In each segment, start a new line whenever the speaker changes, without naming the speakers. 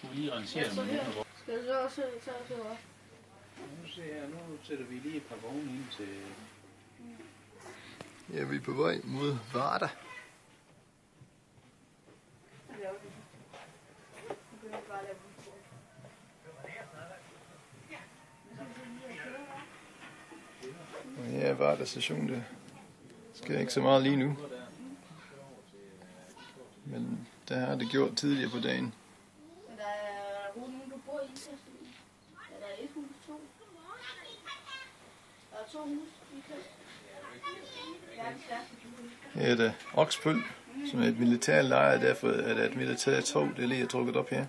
Skulle vi lige rangere med nogle?
Skal du så også tage os over?
Nu ser jeg, nu sætter vi lige et par vogne ind til...
Ja, vi er på vej mod Varda. Og her er Varda station, det sker ikke så meget lige nu. Men der har det gjort tidligere på dagen.
Men der er nogen, du bor i, så der er et hus, to. Der er 2 hus, vi kan.
Her er der Oksbøl, som er et militært lejr, derfor er der et militært tog, det er lige trukket op her.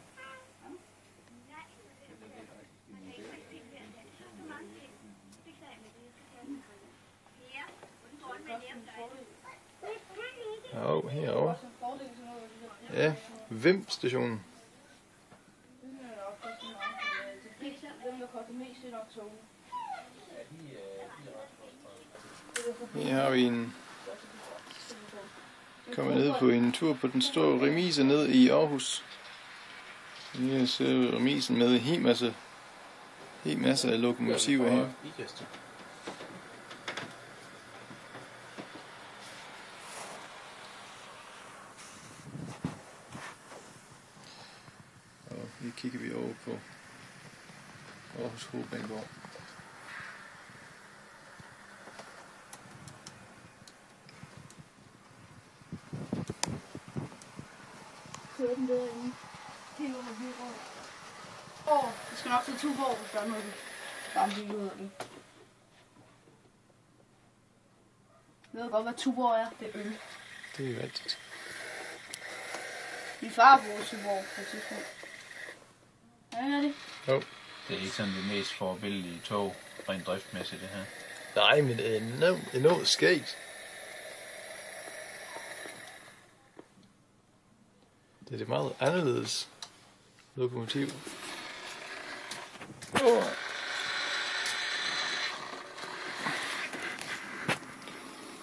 Ja, herovre. Ja, Vim stationen. Her har vi en kommer ned på en tur på den store remise ned i Aarhus. Her ser remisen med en hel masse af lokomotiver her. Og nu kigger vi over på Aarhus Hovedbanegård.
Kører den derinde. Helt under byrådet. Det skal nok tage Tuborg, hvis der er noget varmt i ud af den. Jeg ved godt, hvad Tuborg er. Det er øl.
Det er rigtigt.
Min far bor Tuborg på et tidspunkt. Ja, er det?
Jo.
Det er ikke sådan det mest forbillige tog, rent driftmæssigt det her.
Nej, men det er enormt skægt. Det er det meget anderledes lokomotiv.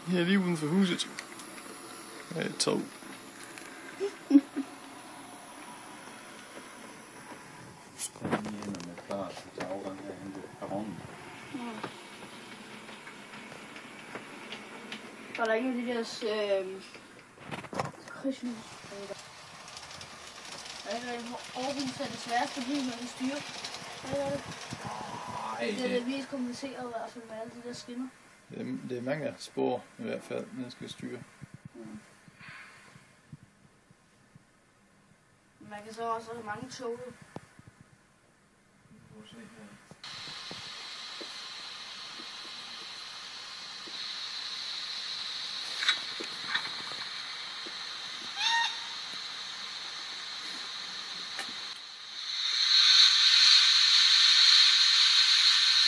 Her lige uden for huset er et tog.
Der er ikke de der krydslys. Aarhus er det sværeste by, man kan styre. Hvad er det? Det er det mest kompliceret i hvert fald med alle de der skinner.
Det er mange spor i hvert fald, man skal styre.
Man kan så også have mange tog.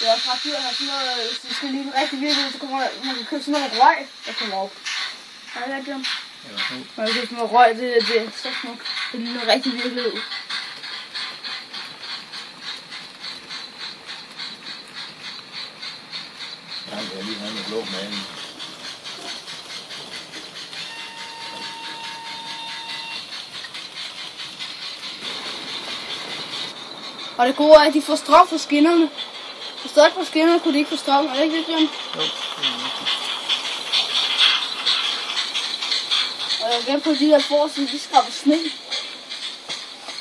Det er også ret dyrt at have sådan noget, hvis det skal ligne rigtig virkelig, så kommer man kan købe sådan noget røg, der kommer op. Har I ikke det?
Ja.
Man kan købe sådan noget røg, det er så smukt. Det ligner rigtig virkelig ud.
Ja, det er lige noget med blå maling.
Og det gode er, at de får strøm på skinnerne. Hvis der ikke på skinnerne, kunne de ikke få strøm. Er det ikke det, Jørgen?
Jo.
Og jeg er gæt på, at de der forsiden, de skraber sne.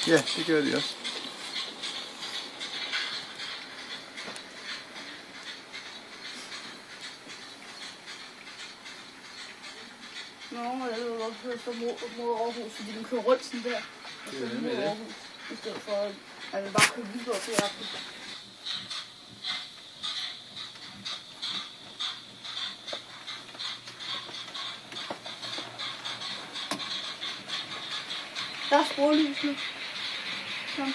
Ja, det gør de også.
Nå, jeg ved også, mod Aarhus, fordi den kører rundt sådan der.
Det er nemlig det.
I stedet for, at den bare kører lige op til aften. Der er sporlys nu. Kom.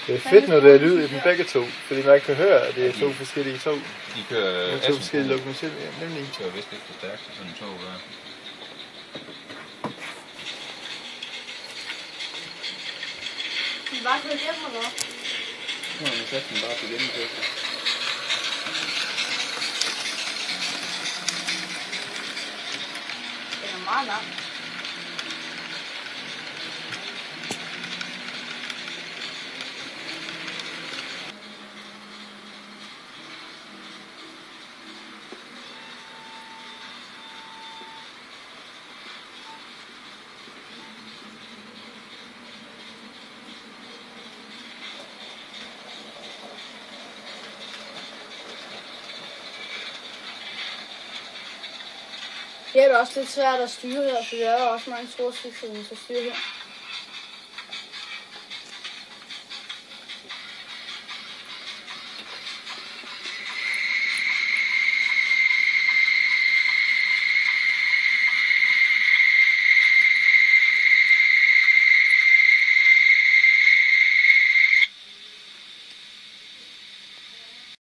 Det er fedt, når der er lyd i dem begge to, fordi man kan høre, at det er to forskellige tog.
De kører...
To forskellige lokomotiver, ja, nemlig.
De kører vist ikke for stærkt til sådan en tog der.
Skal vi bare køre hjem, eller hvad?
Nu har vi sat den bare på hjemmekørsel.
Den er meget lang. måske er det også lidt svært at styre her, for der er jo også mange store skift, som man skal styre her.